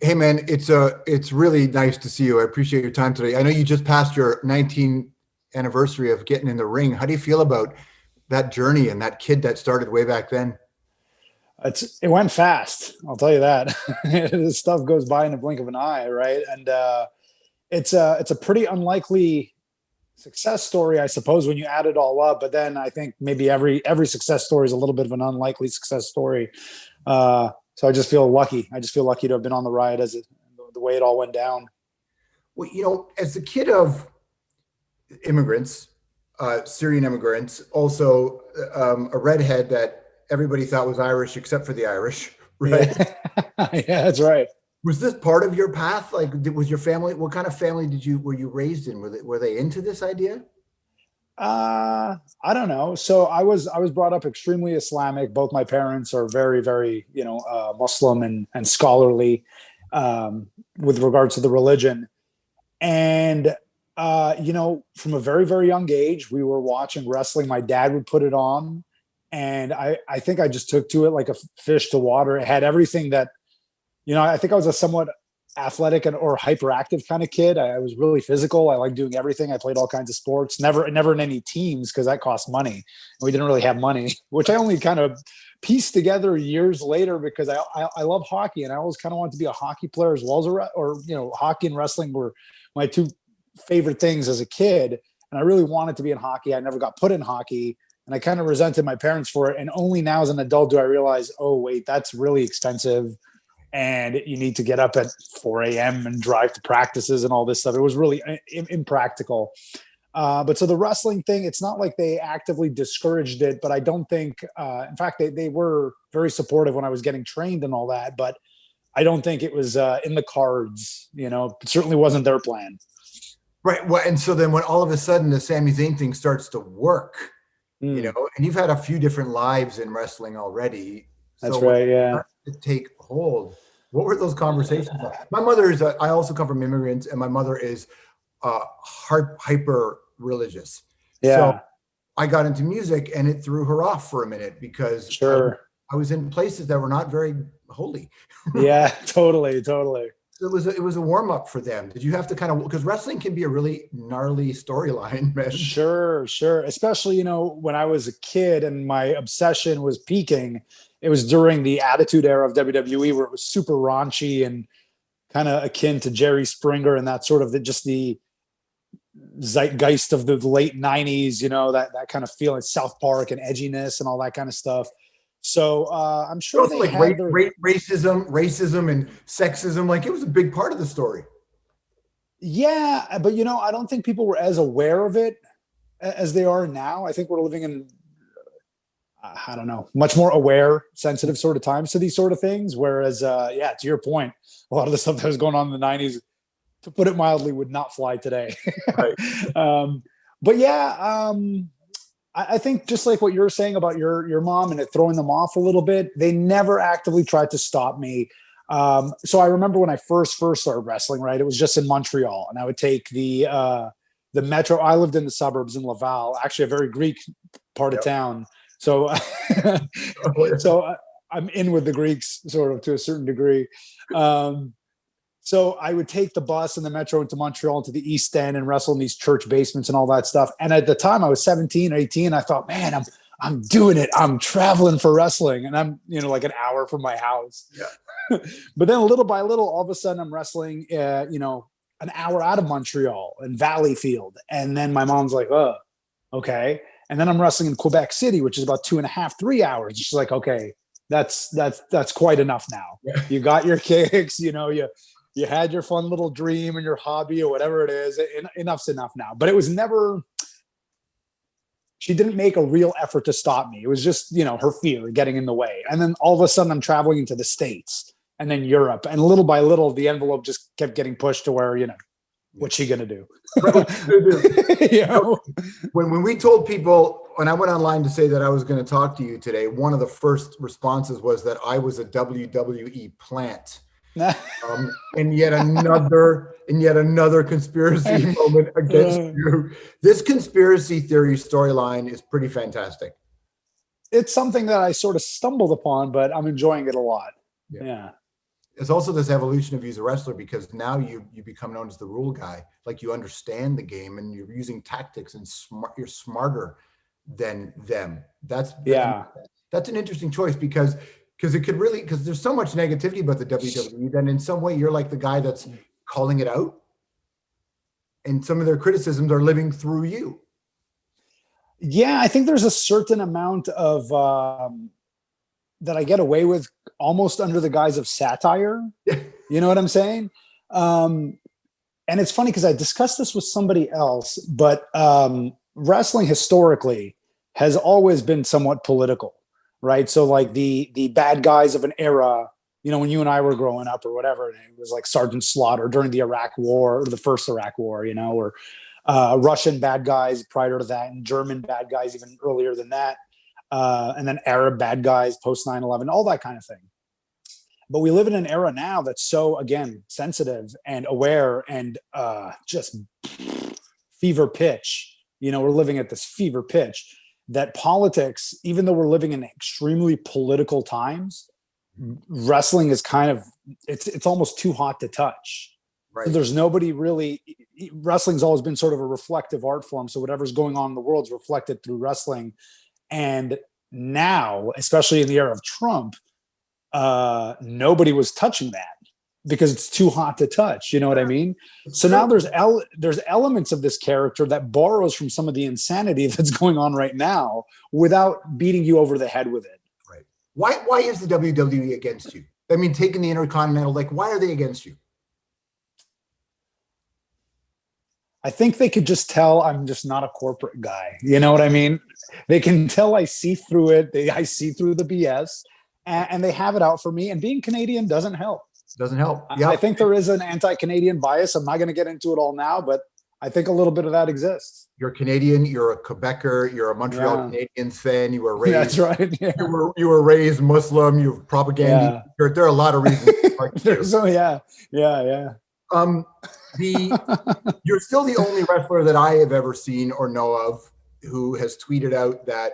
Hey man, it's really nice to see you. I appreciate your time today. I know you just passed your 19th anniversary of getting in the ring. How do you feel about that journey and that kid that started way back then? It went fast. I'll tell you that. This stuff goes by in the blink of an eye, right? And it's a pretty unlikely success story, I suppose, when you add it all up. But then I think maybe every success story is a little bit of an unlikely success story. So I just feel lucky. I just feel lucky to have been on the ride the way it all went down. Well, as the kid of immigrants, Syrian immigrants, also a redhead that everybody thought was Irish except for the Irish, right? Yeah, yeah, that's right. Was this part of your path? Like, was your family? What kind of family were you raised in? Were they into this idea? I don't know. So I was brought up extremely Islamic. Both my parents are very, very, Muslim and scholarly with regards to the religion. And from a very, very young age, we were watching wrestling. My dad would put it on, and I think I just took to it like a fish to water. It had everything that, I think I was a somewhat athletic or hyperactive kind of kid. I was really physical. I liked doing everything. I played all kinds of sports. Never in any teams because that cost money, and we didn't really have money. Which I only kind of pieced together years later because I love hockey and I always kind of wanted to be a hockey player as well as hockey and wrestling were my two favorite things as a kid. And I really wanted to be in hockey. I never got put in hockey. And I kind of resented my parents for it. And only now as an adult do I realize, oh, wait, that's really expensive and you need to get up at 4 a.m. and drive to practices and all this stuff. It was really impractical. But so the wrestling thing, it's not like they actively discouraged it, but I don't think, in fact, they were very supportive when I was getting trained and all that, but I don't think it was in the cards, it certainly wasn't their plan. Right. Well, and so then when all of a sudden the Sami Zayn thing starts to work, Mm, and you've had a few different lives in wrestling already. that's So when right. it Yeah. started to take hold, what were those conversations like? My mother is, I also come from immigrants, and my mother is hyper religious. So Yeah. I got into music and it threw her off for a minute because Sure. I was in places that were not very holy. Yeah. Totally. Totally. It was a warm up for them. Did you have to kind of, because wrestling can be a really gnarly storyline, man? Sure, sure. Especially, when I was a kid and my obsession was peaking, it was during the Attitude Era of WWE where it was super raunchy and kind of akin to Jerry Springer and that sort of just the zeitgeist of the late 90s, that kind of feeling, South Park and edginess and all that kind of stuff. So I'm sure Also they like had their, racism and sexism. Like it was a big part of the story. yeah, but I don't think people were as aware of it as they are now. I think we're living in, I don't know, much more aware, sensitive sort of times to these sort of things. Whereas, yeah, to your point, a lot of the stuff that was going on in the 90s, to put it mildly, would not fly today. Right. um, but yeah, I think just like what you're saying about your mom and it throwing them off a little bit, they never actively tried to stop me. So I remember when I first started wrestling, right? It was just in Montreal, and I would take the metro. I lived in the suburbs in Laval, actually a very Greek part of Yep. town. So, so I'm in with the Greeks sort of to a certain degree. Um, so I would take the bus and the metro into Montreal into the East End and wrestle in these church basements and all that stuff. And at the time I was 17, 18. I thought, man, I'm doing it. I'm traveling for wrestling. And I'm, like an hour from my house. Yeah. But then little by little, all of a sudden I'm wrestling, an hour out of Montreal in Valleyfield. And then my mom's like, oh, okay. And then I'm wrestling in Quebec City, which is about 2.5, 3 hours. She's like, okay, that's quite enough now. Yeah. You got your kicks, you had your fun little dream and your hobby or whatever it is. Enough's enough now. But it was never, she didn't make a real effort to stop me. It was just, her fear getting in the way. And then all of a sudden I'm traveling into the States and then Europe. And little by little, the envelope just kept getting pushed to where, what's she going to do? you know? When we told people, when I went online to say that I was going to talk to you today, one of the first responses was that I was a WWE plant. And yet another conspiracy moment against you. This conspiracy theory storyline is pretty fantastic. It's something that I sort of stumbled upon, but I'm enjoying it a lot. Yeah. It's also this evolution of you as a wrestler, because now you become known as the rule guy. Like, you understand the game and you're using tactics and you're smarter than them. That's an interesting choice, because it could really, because there's so much negativity about the WWE, then in some way you're like the guy that's calling it out, and some of their criticisms are living through you. Yeah, I think there's a certain amount of that I get away with almost under the guise of satire. You know what I'm saying? And it's funny because I discussed this with somebody else, but wrestling historically has always been somewhat political, right? So like the bad guys of an era, you know, when you and I were growing up or whatever, it was like Sergeant Slaughter during the Iraq War, or the first Iraq War, you know, or Russian bad guys prior to that, and German bad guys even earlier than that. And then Arab bad guys post 9/11, all that kind of thing. But we live in an era now that's so, again, sensitive and aware and just fever pitch. You know, we're living at this fever pitch that politics, even though we're living in extremely political times, wrestling is kind of, it's almost too hot to touch. Right. So there's nobody really, wrestling's always been sort of a reflective art form. So whatever's going on in the world is reflected through wrestling. And now, especially in the era of Trump, nobody was touching that because it's too hot to touch. You know what I mean? So now there's elements of this character that borrows from some of the insanity that's going on right now without beating you over the head with it. Right. Why is the WWE against you? I mean, taking the Intercontinental, like, why are they against you? I think they could just tell I'm just not a corporate guy. You know what I mean? They can tell I see through it. I see through the BS, and they have it out for me. And being Canadian doesn't help. Doesn't help. Yep. I think there is an anti-Canadian bias. I'm not going to get into it all now, but I think a little bit of that exists. You're Canadian. You're a Quebecer. You're a Montreal Canadiens fan. You were raised. That's right. Yeah. You were raised Muslim. You've propaganda. Yeah. There are a lot of reasons. So yeah. You're still the only wrestler that I have ever seen or know of who has tweeted out that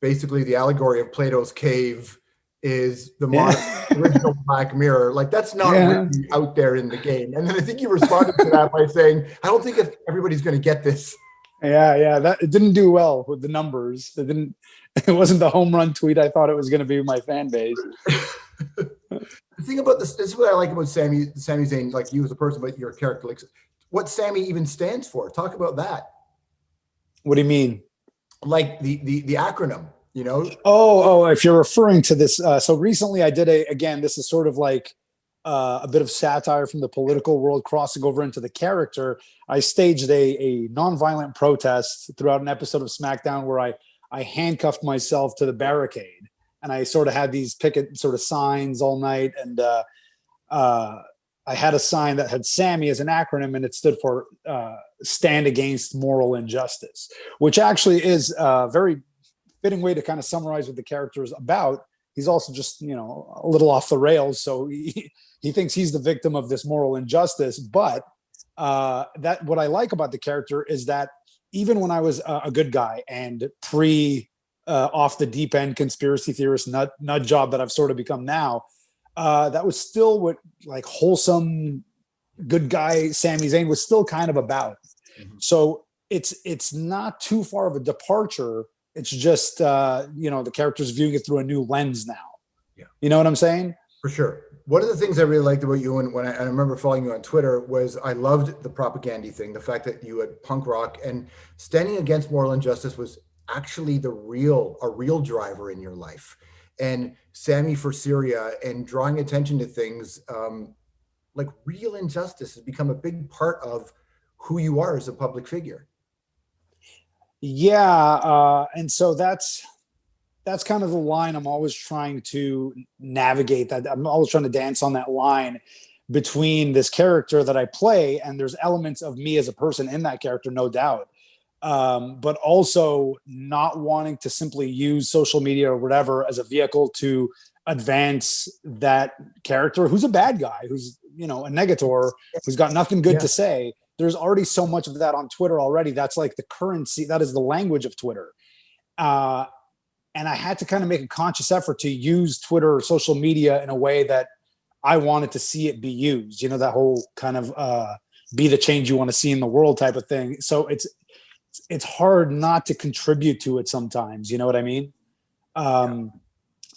basically the allegory of Plato's cave is the modern original Black Mirror. Like, that's not really out there in the game. And then I think you responded to that by saying, I don't think if everybody's going to get this. Yeah. That it didn't do well with the numbers. It wasn't the home run tweet I thought it was going to be with my fan base. The thing about this is what I like about Sami Zayn, like you as a person, but your character, like what Sami even stands for. Talk about that. What do you mean? Like the acronym, you know? Oh, if you're referring to this. So recently I did this is sort of like a bit of satire from the political world crossing over into the character. I staged a nonviolent protest throughout an episode of SmackDown where I handcuffed myself to the barricade. And I sort of had these picket sort of signs all night. And I had a sign that had Sami as an acronym, and it stood for Stand Against Moral Injustice, which actually is a very fitting way to kind of summarize what the character is about. He's also just, you know, a little off the rails. So he thinks he's the victim of this moral injustice. But that what I like about the character is that even when I was a good guy and off the deep end conspiracy theorist nut job that I've sort of become now, that was still what like wholesome good guy Sami Zayn was still kind of about. Mm-hmm. So it's not too far of a departure. It's just the character's viewing it through a new lens now. Yeah, you know what I'm saying? For sure. One of the things I really liked about you, and when I remember following you on Twitter, was I loved the propaganda thing. The fact that you had punk rock and standing against moral injustice was actually a real driver in your life. And Sami for Syria and drawing attention to things like real injustice has become a big part of who you are as a public figure. Yeah. And so that's kind of the line I'm always trying to navigate. That I'm always trying to dance on that line between this character that I play, and there's elements of me as a person in that character, no doubt. But also not wanting to simply use social media or whatever as a vehicle to advance that character who's a bad guy, who's, you know, a negator, who's got nothing good to say. There's already so much of that on Twitter already. That's like the currency. That is the language of Twitter. And I had to kind of make a conscious effort to use Twitter or social media in a way that I wanted to see it be used, that whole kind of be the change you want to see in the world type of thing. So it's hard not to contribute to it sometimes. You know what I mean? And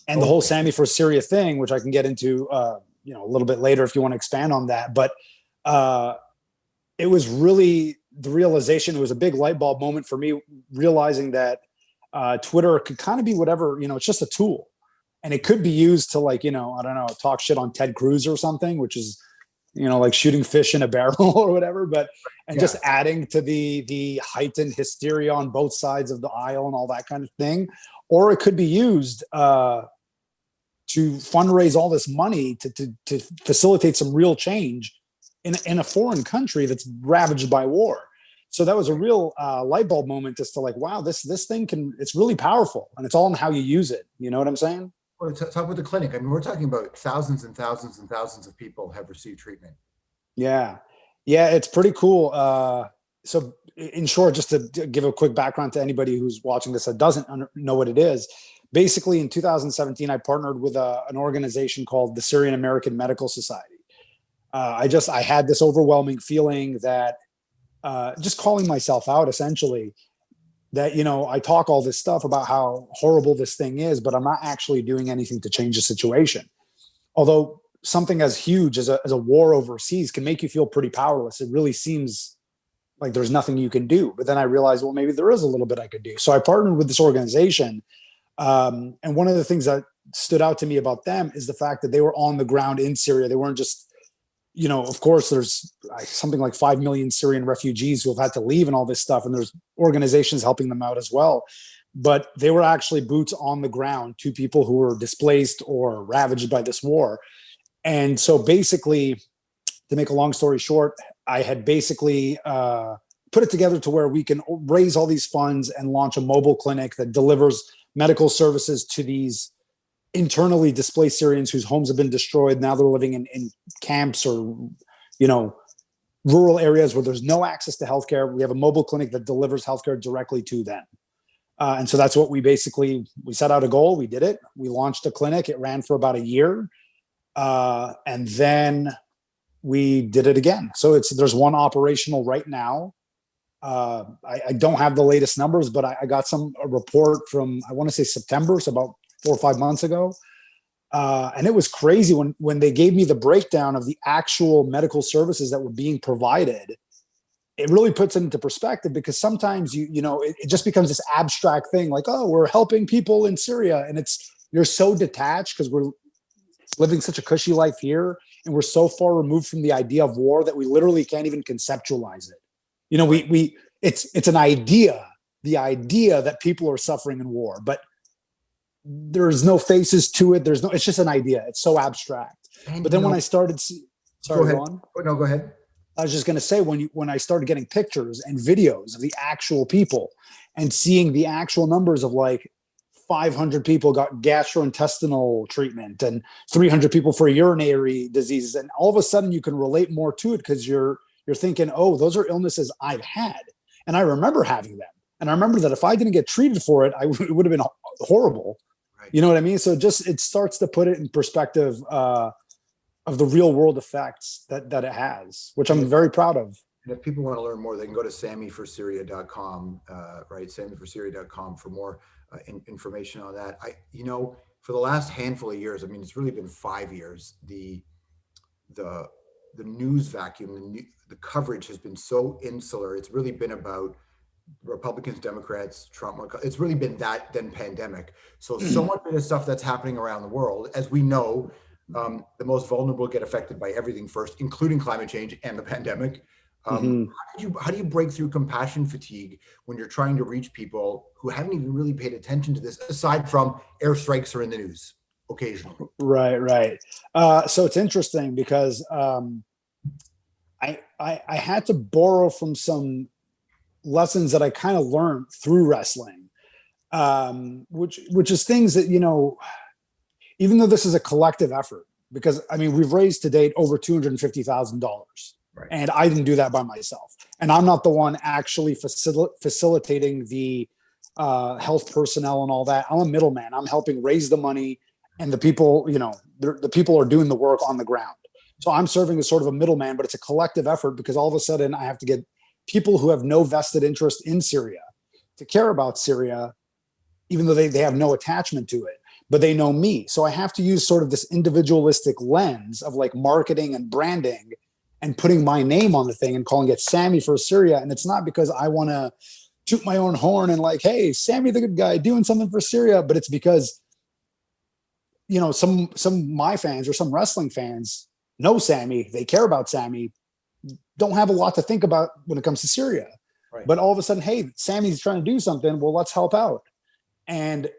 the whole Sami for Syria thing, which I can get into, a little bit later if you want to expand on that. But it was really the realization. It was a big light bulb moment for me, realizing that Twitter could kind of be whatever, it's just a tool, and it could be used to I don't know, talk shit on Ted Cruz or something, which is, like shooting fish in a barrel or whatever, just adding to the heightened hysteria on both sides of the aisle and all that kind of thing. Or it could be used to fundraise all this money to facilitate some real change in a foreign country that's ravaged by war. So that was a real light bulb moment, as to wow, this thing it's really powerful, and it's all in how you use it. You know what I'm saying? Well, talk about the clinic. I mean, we're talking about thousands and thousands and thousands of people have received treatment. Yeah, it's pretty cool. So in short, just to give a quick background to anybody who's watching this that doesn't know what it is, basically in 2017, I partnered with an organization called the Syrian American Medical Society. I had this overwhelming feeling that just calling myself out, essentially, that, I talk all this stuff about how horrible this thing is, but I'm not actually doing anything to change the situation. Although something as huge as a war overseas can make you feel pretty powerless. It really seems like there's nothing you can do. But then I realized, well, maybe there is a little bit I could do. So I partnered with this organization. And one of the things that stood out to me about them is the fact that they were on the ground in Syria. They weren't just, of course, there's something like 5 million Syrian refugees who have had to leave and all this stuff. And there's organizations helping them out as well. But they were actually boots on the ground to people who were displaced or ravaged by this war. And so basically, to make a long story short, I had basically put it together to where we can raise all these funds and launch a mobile clinic that delivers medical services to these internally displaced Syrians whose homes have been destroyed. Now they're living in camps or, rural areas where there's no access to healthcare. We have a mobile clinic that delivers healthcare directly to them. And so that's what we set out a goal. We did it. We launched a clinic. It ran for about a year. And then we did it again. So there's one operational right now. I don't have the latest numbers, but I got a report from, I want to say September, so about 4 or 5 months ago. And it was crazy when they gave me the breakdown of the actual medical services that were being provided. It really puts it into perspective, because sometimes it just becomes this abstract thing, like, oh, we're helping people in Syria. And you're so detached because we're living such a cushy life here, and we're so far removed from the idea of war that we literally can't even conceptualize it. It's an idea, the idea that people are suffering in war, but there's no faces to it. It's just an idea. It's so abstract. But then when I started, sorry, go on. No, go ahead. I was just going to say, when I started getting pictures and videos of the actual people and seeing the actual numbers of 500 people got gastrointestinal treatment and 300 people for urinary diseases, and all of a sudden you can relate more to it, because you're thinking, oh, those are illnesses I've had, and I remember having them, and I remember that if I didn't get treated for it, it would have been horrible. Right. You know what I mean? So it starts to put it in perspective of the real world effects that it has, which I'm very proud of. And if people want to learn more, they can go to SamiForSyria.com, right? SamiForSyria.com for more information on that. For the last handful of years, I mean, it's really been 5 years, the news vacuum, the coverage has been so insular. It's really been about Republicans, Democrats, Trump. It's really been that, then pandemic. So much of the stuff that's happening around the world, as we know, the most vulnerable get affected by everything first, including climate change and the pandemic. How do you break through compassion fatigue when you're trying to reach people who haven't even really paid attention to this, aside from airstrikes are in the news occasionally? Right. So it's interesting because I had to borrow from some lessons that I kind of learned through wrestling, which is things that, even though this is a collective effort, because I mean, we've raised to date over $250,000. Right. And I didn't do that by myself. And I'm not the one actually facilitating the health personnel and all that. I'm a middleman. I'm helping raise the money and the people, the people are doing the work on the ground. So I'm serving as sort of a middleman, but it's a collective effort because all of a sudden I have to get people who have no vested interest in Syria to care about Syria, even though they have no attachment to it, but they know me. So I have to use sort of this individualistic lens of like marketing and branding and putting my name on the thing and calling it Sami for Syria. And it's not because I want to toot my own horn and like, hey, Sami the good guy doing something for Syria, but it's because, some of my fans or some wrestling fans know Sami, they care about Sami, don't have a lot to think about when it comes to Syria. Right. But all of a sudden, hey, Sami's trying to do something. Well, let's help out. And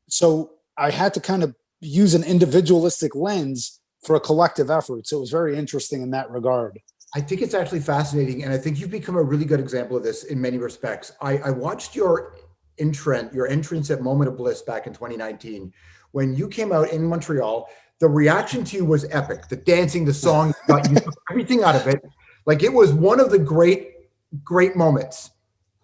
so I had to kind of use an individualistic lens for a collective effort. So it was very interesting in that regard. I think it's actually fascinating. And I think you've become a really good example of this in many respects. I watched your entrance at Moment of Bliss back in 2019. When you came out in Montreal, the reaction to you was epic. The dancing, the song, you took everything out of it. Like it was one of the great moments.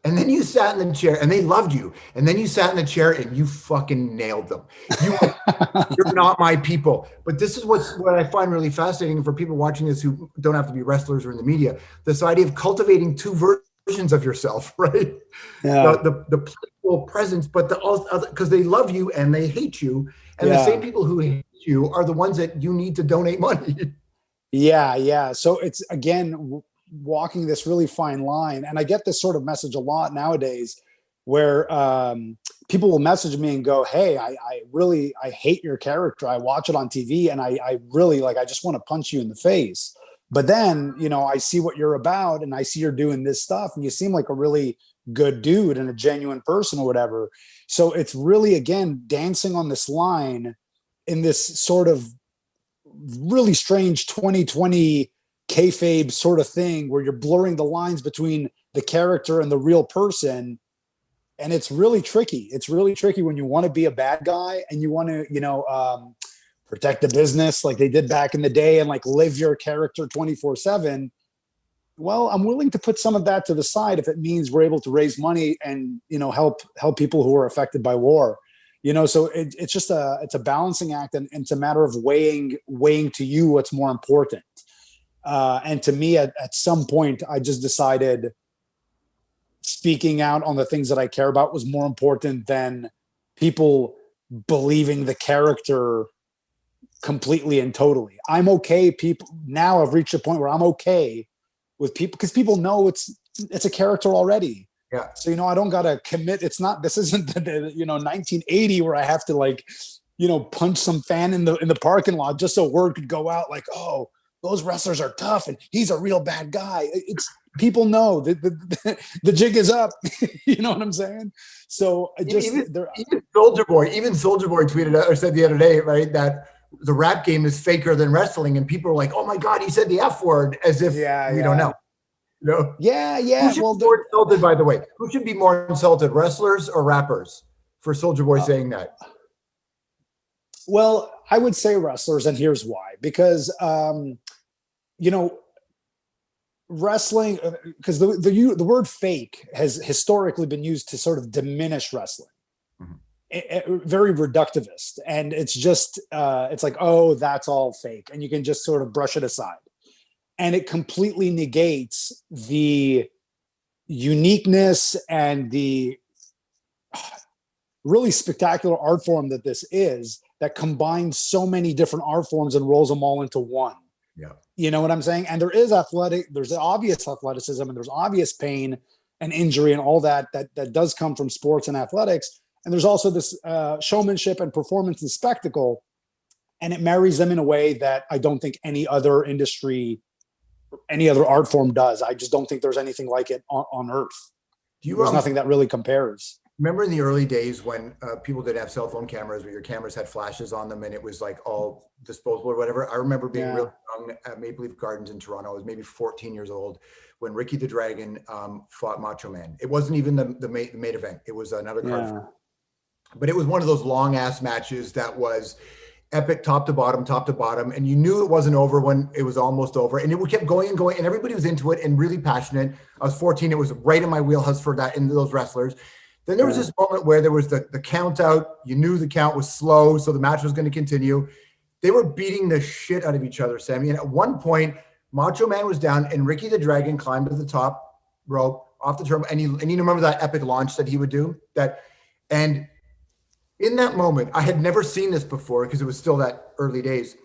And then you sat in the chair and they loved you. And then you sat in the chair and you fucking nailed them. You're not my people. But this is what I find really fascinating for people watching this who don't have to be wrestlers or in the media. This idea of cultivating two versions of yourself, right? Yeah. The playful presence, but the other, because they love you and they hate you. And the same people who hate you are the ones that you need to donate money. Yeah. So it's, again, walking this really fine line. And I get this sort of message a lot nowadays where people will message me and go, hey, I hate your character. I watch it on TV and I really I just want to punch you in the face. But then, I see what you're about and I see you're doing this stuff and you seem like a really good dude and a genuine person or whatever. So it's really, again, dancing on this line in this sort of really strange 2020 kayfabe sort of thing where you're blurring the lines between the character and the real person. And it's really tricky. It's really tricky when you want to be a bad guy and you want to, protect the business like they did back in the day and like live your character 24/7. Well, I'm willing to put some of that to the side if it means we're able to raise money and, help people who are affected by war. So it's just it's a balancing act and it's a matter of weighing to you what's more important. And to me, at some point, I just decided speaking out on the things that I care about was more important than people believing the character completely and totally. I'm okay. Now I've reached a point where I'm okay with people because people know it's a character already. Yeah. So, I don't got to commit. This isn't the 1980 where I have to punch some fan in the parking lot just so word could go out like, oh, those wrestlers are tough and he's a real bad guy. It's people know the jig is up. You know what I'm saying? So even Soulja Boy tweeted out or said the other day, right, that the rap game is faker than wrestling, and people are like, "Oh my God, he said the F word," as if we don't know. Yeah. Who should be more insulted, by the way? Who should be more insulted, wrestlers or rappers, for Soulja Boy saying that? Well, I would say wrestlers, and here's why. Because, wrestling, because the word fake has historically been used to sort of diminish wrestling. Very reductivist. And it's just, it's like, oh, that's all fake. And you can just sort of brush it aside. And it completely negates the uniqueness and the really spectacular art form that this is, that combines so many different art forms and rolls them all into one. Yeah. You know what I'm saying? And there's obvious athleticism and there's obvious pain and injury and all that does come from sports and athletics. And there's also this showmanship and performance and spectacle. And it marries them in a way that I don't think any other industry, any other art form does. I just don't think there's anything like it on earth. There's nothing that really compares. Remember in the early days when people didn't have cell phone cameras, where your cameras had flashes on them and it was like all disposable or whatever? I remember being really young at Maple Leaf Gardens in Toronto. I was maybe 14 years old when Ricky the Dragon fought Macho Man. It wasn't even the main event. It was another card. But it was one of those long ass matches that was epic, top to bottom. And you knew it wasn't over when it was almost over. And it kept going and going. And everybody was into it and really passionate. I was 14. It was right in my wheelhouse for that, and those wrestlers. Then there was this moment where there was the count out. You knew the count was slow, so the match was going to continue. They were beating the shit out of each other, Sammy. And at one point, Macho Man was down, and Ricky the Dragon climbed to the top rope off the turnbuckle. And you remember that epic launch that he would do? And in that moment, I had never seen this before because it was still that early days.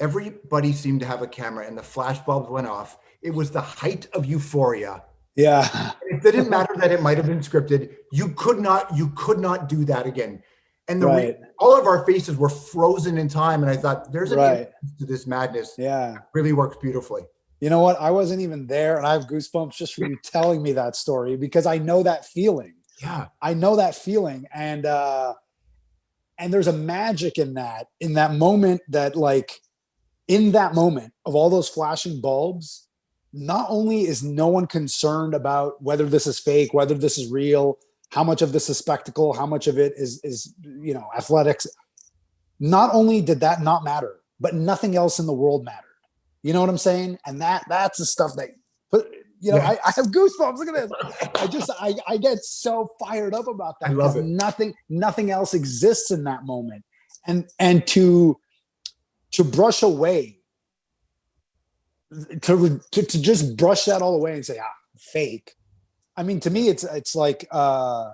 Everybody seemed to have a camera, and the flashbulbs went off. It was the height of euphoria. Yeah. It didn't matter that it might have been scripted. You could not do that again. And all of our faces were frozen in time. And I thought, there's an end to this madness. Yeah. It really works beautifully. You know what? I wasn't even there, and I have goosebumps just from you telling me that story, because I know that feeling. Yeah. I know that feeling. And there's a magic in that moment, that like in that moment of all those flashing bulbs, not only is no one concerned about whether this is fake, whether this is real, how much of this is spectacle, how much of it is athletics. Not only did that not matter, but nothing else in the world mattered. You know what I'm saying? And that's the stuff that, I have goosebumps. Look at this. I get so fired up about that. I love it. Nothing else exists in that moment. And to brush away, to just brush that all away and say, fake. I mean, to me, it's like, you're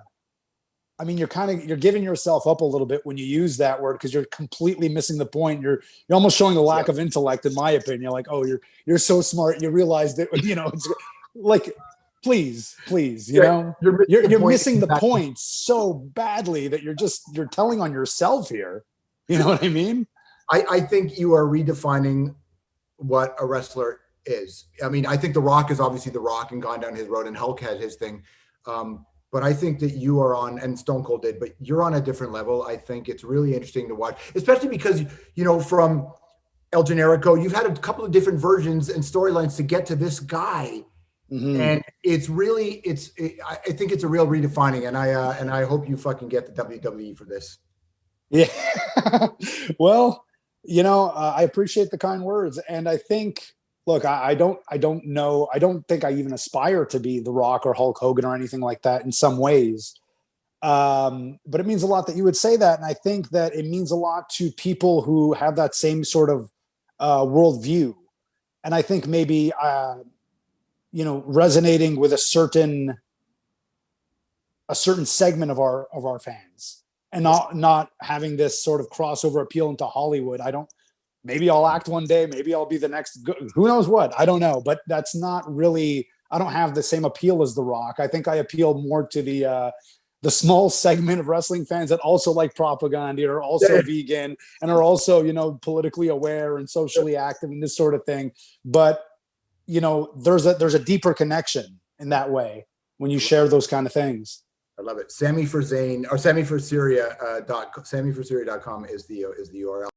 giving yourself up a little bit when you use that word, because you're completely missing the point. You're almost showing a lack of intellect, in my opinion. Like, oh, you're so smart. You realize that, it's like, please, you're missing the point so badly that you're telling on yourself here. You know what I mean? I think you are redefining what a wrestler is. I mean, I think The Rock is obviously The Rock and gone down his road, and Hulk had his thing. But I think that you are on, and Stone Cold did, but you're on a different level. I think it's really interesting to watch, especially because, from El Generico, you've had a couple of different versions and storylines to get to this guy. Mm-hmm. And it's really, I think it's a real redefining, and I hope you fucking get the WWE for this. Yeah. Well, I appreciate the kind words. And I think, look, I don't know. I don't think I even aspire to be The Rock or Hulk Hogan or anything like that in some ways. But it means a lot that you would say that. And I think that it means a lot to people who have that same sort of worldview. And I think maybe, resonating with a certain segment of our fans, and not having this sort of crossover appeal into Hollywood. Maybe I'll act one day. Maybe I'll be the next. Who knows what? I don't know. But that's not really. I don't have the same appeal as The Rock. I think I appeal more to the small segment of wrestling fans that also like propaganda, are also vegan, and are also politically aware and socially active and this sort of thing. But there's a deeper connection in that way when you share those kind of things. I love it. Sammy for Zayn, or Sammy for Syria, SammyForSyria.com is the URL.